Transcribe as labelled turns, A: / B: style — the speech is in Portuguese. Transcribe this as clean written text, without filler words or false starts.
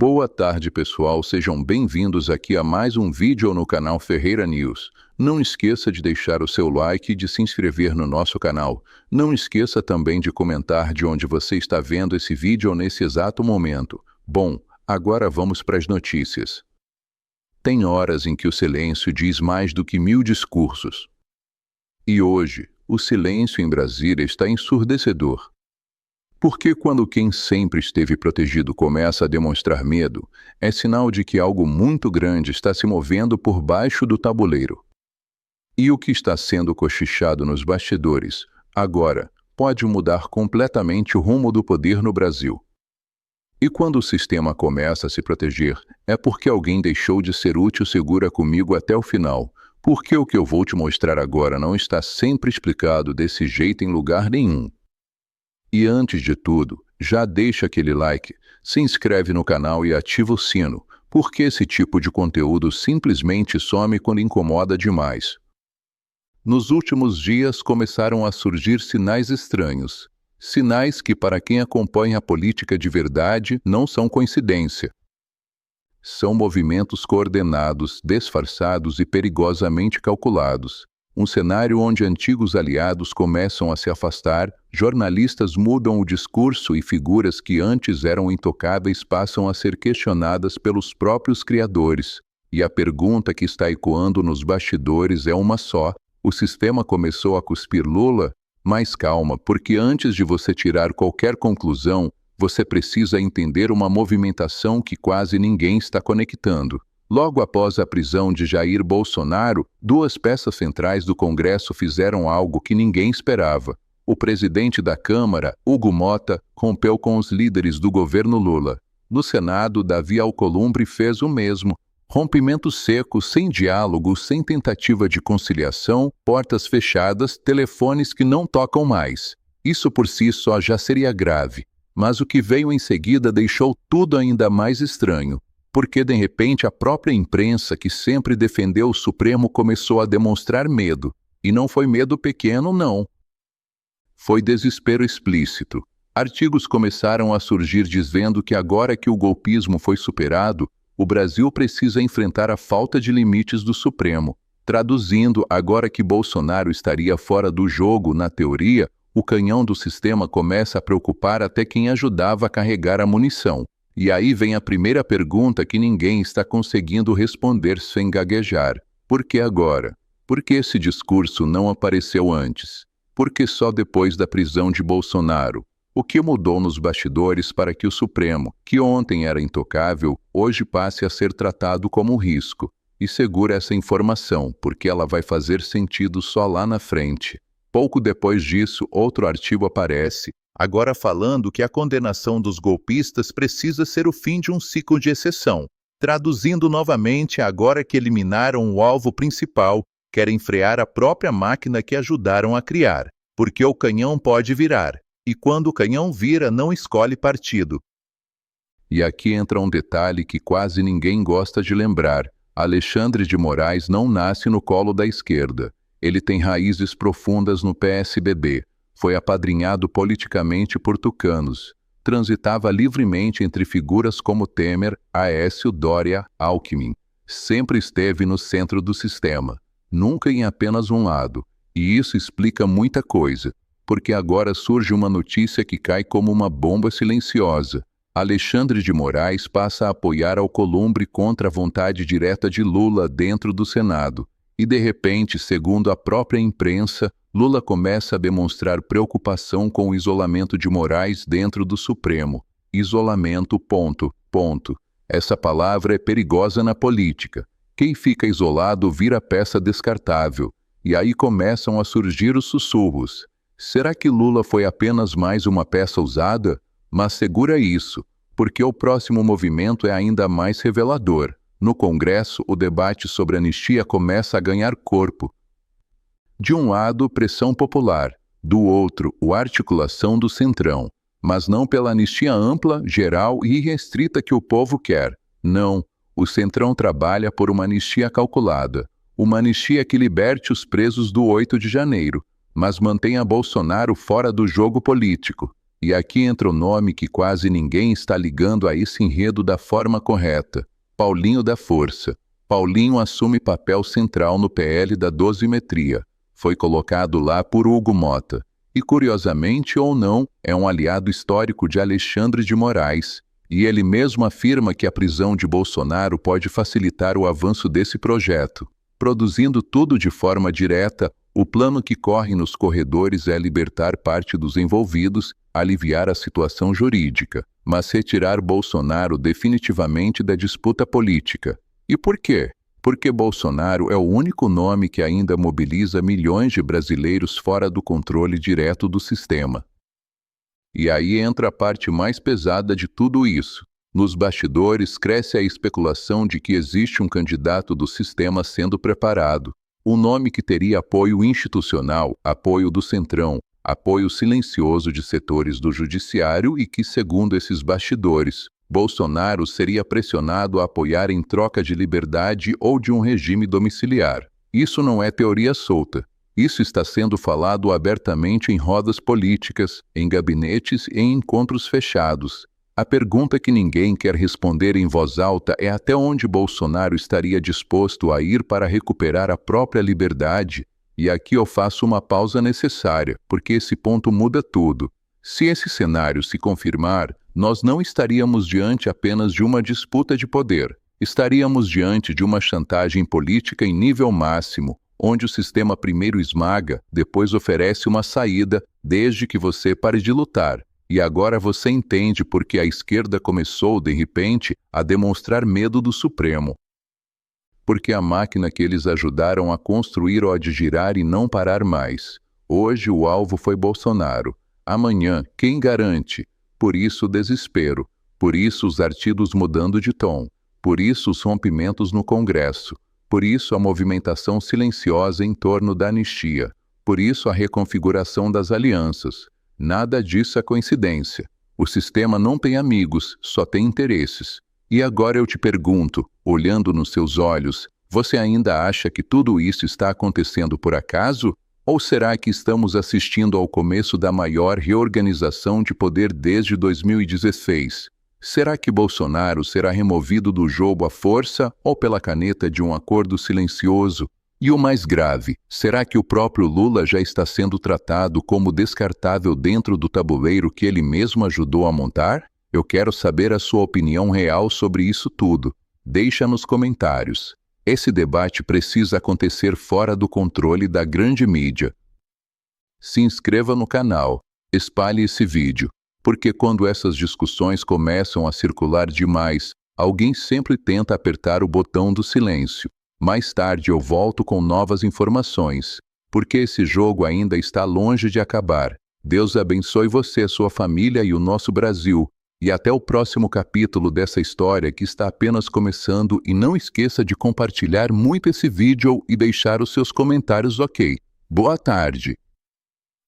A: Boa tarde, pessoal. Sejam bem-vindos aqui a mais um vídeo no canal Ferreira News. Não esqueça de deixar o seu like e de se inscrever no nosso canal. Não esqueça também de comentar de onde você está vendo esse vídeo nesse exato momento. Bom, agora vamos para as notícias. Tem horas em que o silêncio diz mais do que 1000 discursos. E hoje, o silêncio em Brasília está ensurdecedor. Porque quando quem sempre esteve protegido começa a demonstrar medo, é sinal de que algo muito grande está se movendo por baixo do tabuleiro. E o que está sendo cochichado nos bastidores, agora, pode mudar completamente o rumo do poder no Brasil. E quando o sistema começa a se proteger, é porque alguém deixou de ser útil. Segura comigo até o final, porque o que eu vou te mostrar agora não está sempre explicado desse jeito em lugar nenhum. E antes de tudo, já deixa aquele like, se inscreve no canal e ativa o sino, porque esse tipo de conteúdo simplesmente some quando incomoda demais. Nos últimos dias começaram a surgir sinais estranhos, sinais que para quem acompanha a política de verdade não são coincidência. São movimentos coordenados, disfarçados e perigosamente calculados. Um cenário onde antigos aliados começam a se afastar, jornalistas mudam o discurso e figuras que antes eram intocáveis passam a ser questionadas pelos próprios criadores. E a pergunta que está ecoando nos bastidores é uma só: o sistema começou a cuspir Lula? Mas calma, porque antes de você tirar qualquer conclusão, você precisa entender uma movimentação que quase ninguém está conectando. Logo após a prisão de Jair Bolsonaro, duas peças centrais do Congresso fizeram algo que ninguém esperava. O presidente da Câmara, Hugo Motta, rompeu com os líderes do governo Lula. No Senado, Davi Alcolumbre fez o mesmo. Rompimento seco, sem diálogo, sem tentativa de conciliação, portas fechadas, telefones que não tocam mais. Isso por si só já seria grave. Mas o que veio em seguida deixou tudo ainda mais estranho. Porque, de repente, a própria imprensa, que sempre defendeu o Supremo, começou a demonstrar medo. E não foi medo pequeno, não. Foi desespero explícito. Artigos começaram a surgir dizendo que agora que o golpismo foi superado, o Brasil precisa enfrentar a falta de limites do Supremo. Traduzindo, agora que Bolsonaro estaria fora do jogo, na teoria, o canhão do sistema começa a preocupar até quem ajudava a carregar a munição. E aí vem a primeira pergunta que ninguém está conseguindo responder sem gaguejar. Por que agora? Por que esse discurso não apareceu antes? Por que só depois da prisão de Bolsonaro? O que mudou nos bastidores para que o Supremo, que ontem era intocável, hoje passe a ser tratado como um risco? E segura essa informação, porque ela vai fazer sentido só lá na frente. Pouco depois disso, outro artigo aparece, agora falando que a condenação dos golpistas precisa ser o fim de um ciclo de exceção. Traduzindo novamente, agora que eliminaram o alvo principal, querem frear a própria máquina que ajudaram a criar. Porque o canhão pode virar. E quando o canhão vira, não escolhe partido. E aqui entra um detalhe que quase ninguém gosta de lembrar. Alexandre de Moraes não nasce no colo da esquerda. Ele tem raízes profundas no PSDB. Foi apadrinhado politicamente por tucanos. Transitava livremente entre figuras como Temer, Aécio, Dória, Alckmin. Sempre esteve no centro do sistema, nunca em apenas um lado. E isso explica muita coisa, porque agora surge uma notícia que cai como uma bomba silenciosa. Alexandre de Moraes passa a apoiar Alcolumbre contra a vontade direta de Lula dentro do Senado. E de repente, segundo a própria imprensa, Lula começa a demonstrar preocupação com o isolamento de Moraes dentro do Supremo. Isolamento, ponto. Essa palavra é perigosa na política. Quem fica isolado vira peça descartável. E aí começam a surgir os sussurros. Será que Lula foi apenas mais uma peça usada? Mas segura isso, porque o próximo movimento é ainda mais revelador. No Congresso, o debate sobre anistia começa a ganhar corpo. De um lado, pressão popular. Do outro, a articulação do centrão. Mas não pela anistia ampla, geral e irrestrita que o povo quer. Não, o centrão trabalha por uma anistia calculada. Uma anistia que liberte os presos do 8 de janeiro, mas mantenha Bolsonaro fora do jogo político. E aqui entra o nome que quase ninguém está ligando a esse enredo da forma correta: Paulinho da Força. Paulinho assume papel central no PL da dosimetria. Foi colocado lá por Hugo Mota. E, curiosamente ou não, é um aliado histórico de Alexandre de Moraes. E ele mesmo afirma que a prisão de Bolsonaro pode facilitar o avanço desse projeto. Produzindo tudo de forma direta, o plano que corre nos corredores é libertar parte dos envolvidos, aliviar a situação jurídica, mas retirar Bolsonaro definitivamente da disputa política. E por quê? Porque Bolsonaro é o único nome que ainda mobiliza milhões de brasileiros fora do controle direto do sistema. E aí entra a parte mais pesada de tudo isso. Nos bastidores cresce a especulação de que existe um candidato do sistema sendo preparado. Um nome que teria apoio institucional, apoio do Centrão, apoio silencioso de setores do judiciário e que, segundo esses bastidores, Bolsonaro seria pressionado a apoiar em troca de liberdade ou de um regime domiciliar. Isso não é teoria solta. Isso está sendo falado abertamente em rodas políticas, em gabinetes e em encontros fechados. A pergunta que ninguém quer responder em voz alta é até onde Bolsonaro estaria disposto a ir para recuperar a própria liberdade. E aqui eu faço uma pausa necessária, porque esse ponto muda tudo. Se esse cenário se confirmar, nós não estaríamos diante apenas de uma disputa de poder. Estaríamos diante de uma chantagem política em nível máximo, onde o sistema primeiro esmaga, depois oferece uma saída, desde que você pare de lutar. E agora você entende por que a esquerda começou, de repente, a demonstrar medo do Supremo. Porque a máquina que eles ajudaram a construir há de girar e não parar mais. Hoje o alvo foi Bolsonaro. Amanhã, quem garante? Por isso o desespero. Por isso os artigos mudando de tom. Por isso os rompimentos no Congresso. Por isso a movimentação silenciosa em torno da anistia. Por isso a reconfiguração das alianças. Nada disso é coincidência. O sistema não tem amigos, só tem interesses. E agora eu te pergunto, olhando nos seus olhos, você ainda acha que tudo isso está acontecendo por acaso? Ou será que estamos assistindo ao começo da maior reorganização de poder desde 2016? Será que Bolsonaro será removido do jogo à força ou pela caneta de um acordo silencioso? E o mais grave, será que o próprio Lula já está sendo tratado como descartável dentro do tabuleiro que ele mesmo ajudou a montar? Eu quero saber a sua opinião real sobre isso tudo. Deixa nos comentários. Esse debate precisa acontecer fora do controle da grande mídia. Se inscreva no canal, espalhe esse vídeo, porque quando essas discussões começam a circular demais, alguém sempre tenta apertar o botão do silêncio. Mais tarde eu volto com novas informações, porque esse jogo ainda está longe de acabar. Deus abençoe você, sua família e o nosso Brasil. E até o próximo capítulo dessa história que está apenas começando, e não esqueça de compartilhar muito esse vídeo e deixar os seus comentários ok. Boa tarde!